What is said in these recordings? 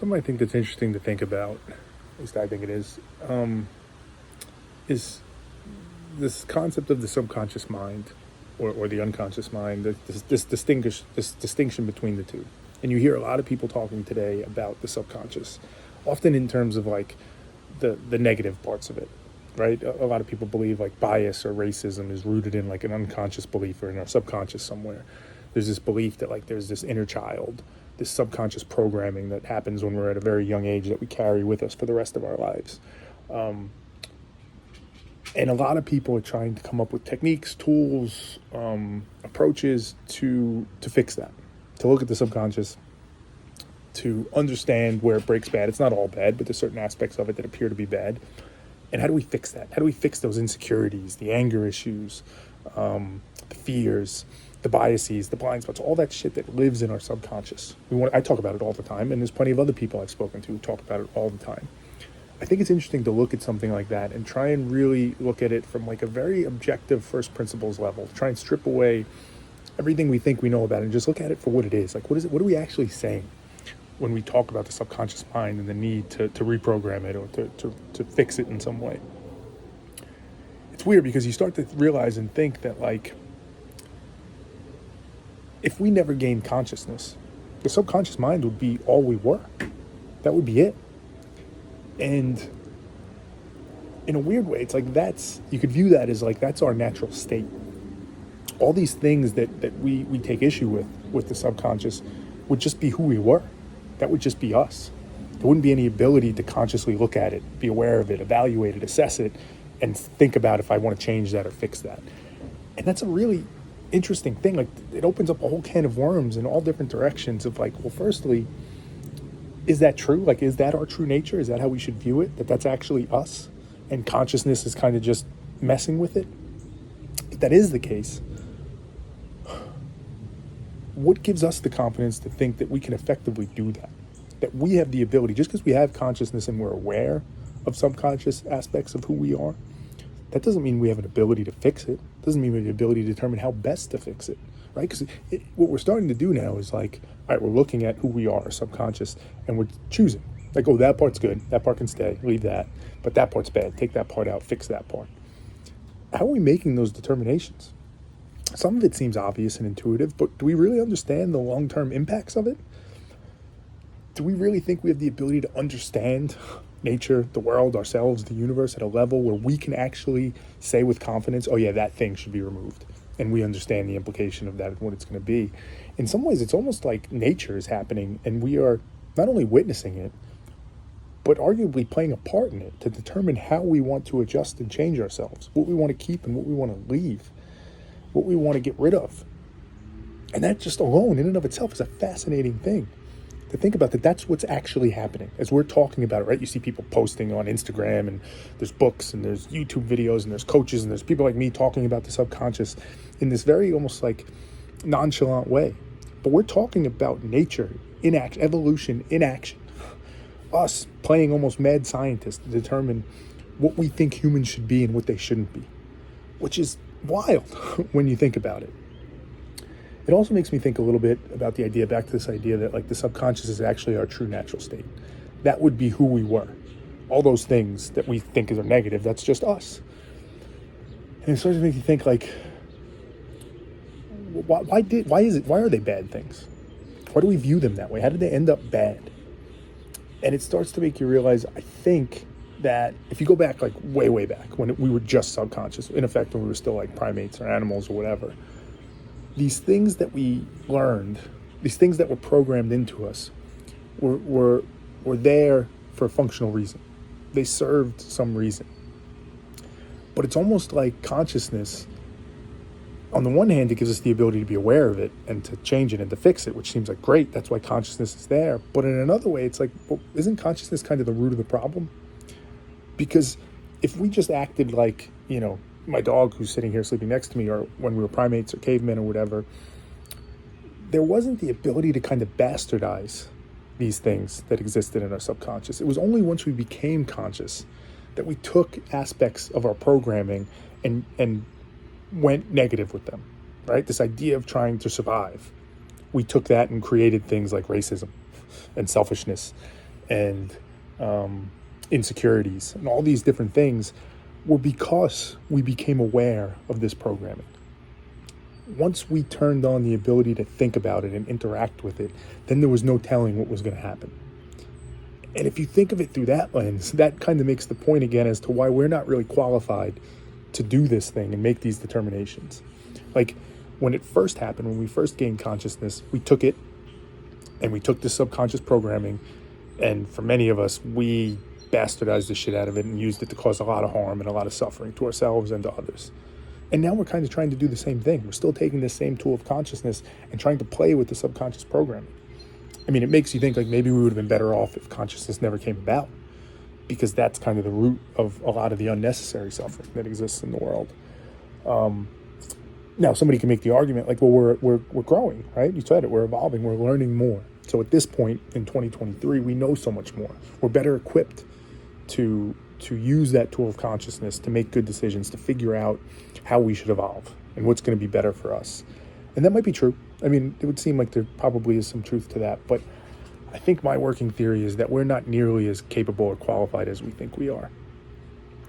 Something I think that's interesting to think about, at least I think it is this concept of the subconscious mind or the unconscious mind, this distinction between the two. And you hear a lot of people talking today about the subconscious, often in terms of like the negative parts of it, right? A lot of people believe like bias or racism is rooted in like an unconscious belief or in our subconscious somewhere. There's this belief that like there's this inner child, this subconscious programming that happens when we're at a very young age that we carry with us for the rest of our lives. And a lot of people are trying to come up with techniques, tools, approaches to fix that, to look at the subconscious, to understand where it breaks bad. It's not all bad, but there's certain aspects of it that appear to be bad. And how do we fix that? How do we fix those insecurities, the anger issues, the fears, the biases, the blind spots, all that shit that lives in our subconscious? I talk about it all the time, and there's plenty of other people I've spoken to who talk about it all the time. I think it's interesting to look at something like that and try and really look at it from like a very objective first principles level. Try and strip away everything we think we know about it and just look at it for what it is. Like, what is it? What are we actually saying when we talk about the subconscious mind and the need to reprogram it or to fix it in some way? It's weird because you start to realize and think that like, if we never gained consciousness, the subconscious mind would be all we were. That would be it. And in a weird way, it's like you could view that as like that's our natural state. All these things that we take issue with the subconscious would just be who we were. That would just be us. There wouldn't be any ability to consciously look at it, be aware of it, evaluate it, assess it, and think about if I want to change that or fix that. And that's a really interesting thing. Like, it opens up a whole can of worms in all different directions of like, well, firstly, is that true? Like, is that our true nature? Is that how we should view it? That that's actually us and consciousness is kind of just messing with it? If that is the case, what gives us the confidence to think that we can effectively do that? That we have the ability, just because we have consciousness and we're aware of subconscious aspects of who we are, that doesn't mean we have an ability to fix it. Doesn't mean we have the ability to determine how best to fix it, right? Because what we're starting to do now is like, all right, we're looking at who we are, subconscious, and we're choosing. Like, oh, that part's good. That part can stay. Leave that. But that part's bad. Take that part out. Fix that part. How are we making those determinations? Some of it seems obvious and intuitive, but do we really understand the long-term impacts of it? Do we really think we have the ability to understand nature, the world, ourselves, the universe at a level where we can actually say with confidence, oh yeah, that thing should be removed, and we understand the implication of that and what it's going to be? In some ways, it's almost like nature is happening, and we are not only witnessing it, but arguably playing a part in it to determine how we want to adjust and change ourselves, what we want to keep and what we want to leave, what we want to get rid of. And that just alone, in and of itself, is a fascinating thing to think about, that's what's actually happening as we're talking about it, right? You see people posting on Instagram, and there's books and there's YouTube videos and there's coaches and there's people like me talking about the subconscious in this very almost like nonchalant way. But we're talking about nature in action, evolution in action. Us playing almost mad scientists to determine what we think humans should be and what they shouldn't be, which is wild when you think about it. It also makes me think a little bit about the idea, back to this idea that like the subconscious is actually our true natural state. That would be who we were. All those things that we think are negative, that's just us. And it starts to make you think like, why are they bad things? Why do we view them that way? How did they end up bad? And it starts to make you realize, I think, that if you go back like way back when we were just subconscious, in effect when we were still like primates or animals or whatever, these things that we learned, these things that were programmed into us were there for a functional reason. They served some reason. But it's almost like consciousness, on the one hand, it gives us the ability to be aware of it and to change it and to fix it, which seems like great. That's why consciousness is there. But in another way, it's like, well, isn't consciousness kind of the root of the problem? Because if we just acted like, my dog who's sitting here sleeping next to me, or when we were primates or cavemen or whatever, there wasn't the ability to kind of bastardize these things that existed in our subconscious. It was only once we became conscious that we took aspects of our programming and went negative with them, right? This idea of trying to survive. We took that and created things like racism and selfishness and insecurities and all these different things were because we became aware of this programming. Once we turned on the ability to think about it and interact with it, then there was no telling what was going to happen. And if you think of it through that lens, that kind of makes the point again as to why we're not really qualified to do this thing and make these determinations. Like when it first happened, when we first gained consciousness, we took it and we took the subconscious programming, and for many of us, we bastardized the shit out of it and used it to cause a lot of harm and a lot of suffering to ourselves and to others. And now we're kind of trying to do the same thing. We're still taking this same tool of consciousness and trying to play with the subconscious programming. I mean, it makes you think like maybe we would have been better off if consciousness never came about, because that's kind of the root of a lot of the unnecessary suffering that exists in the world. Now, somebody can make the argument like, well, we're growing, right? You said it, we're evolving, we're learning more. So at this point in 2023, we know so much more. We're better equipped to use that tool of consciousness to make good decisions, to figure out how we should evolve and what's going to be better for us. And that might be true. I mean, it would seem like there probably is some truth to that, but I think my working theory is that we're not nearly as capable or qualified as we think we are.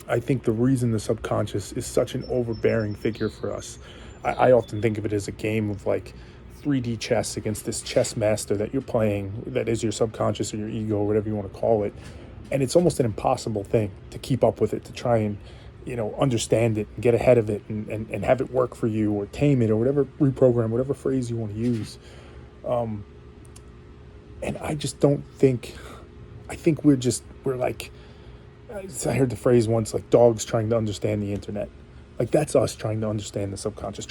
I think the reason the subconscious is such an overbearing figure for us, I often think of it as a game of like 3D chess against this chess master that you're playing, that is your subconscious or your ego or whatever you want to call it. And it's almost an impossible thing to keep up with it, to try and, understand it and get ahead of it and have it work for you or tame it or whatever, reprogram, whatever phrase you want to use. And I just don't think, I think we're like, I heard the phrase once, like dogs trying to understand the internet. Like that's us trying to understand the subconscious,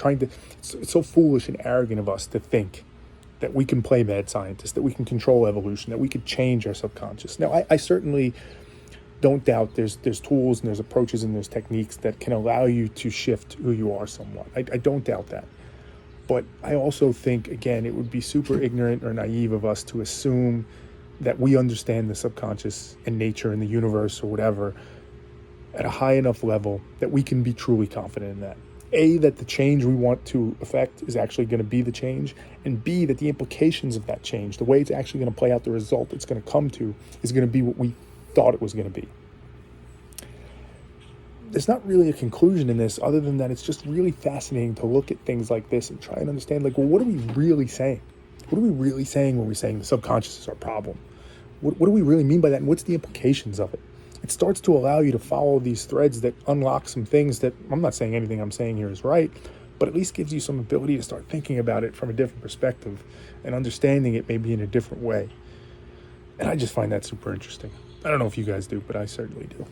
it's so foolish and arrogant of us to think that we can play mad scientist, that we can control evolution, that we could change our subconscious. Now, I certainly don't doubt there's tools and there's approaches and there's techniques that can allow you to shift who you are somewhat. I don't doubt that. But I also think, again, it would be super ignorant or naive of us to assume that we understand the subconscious and nature and the universe or whatever at a high enough level that we can be truly confident in that. A, that the change we want to affect is actually going to be the change, and B, that the implications of that change, the way it's actually going to play out, the result it's going to come to, is going to be what we thought it was going to be. There's not really a conclusion in this other than that it's just really fascinating to look at things like this and try and understand, like, well, what are we really saying? What are we really saying when we're saying the subconscious is our problem? What do we really mean by that, and what's the implications of it? It starts to allow you to follow these threads that unlock some things that, I'm not saying anything I'm saying here is right, but at least gives you some ability to start thinking about it from a different perspective and understanding it maybe in a different way. And I just find that super interesting. I don't know if you guys do, but I certainly do.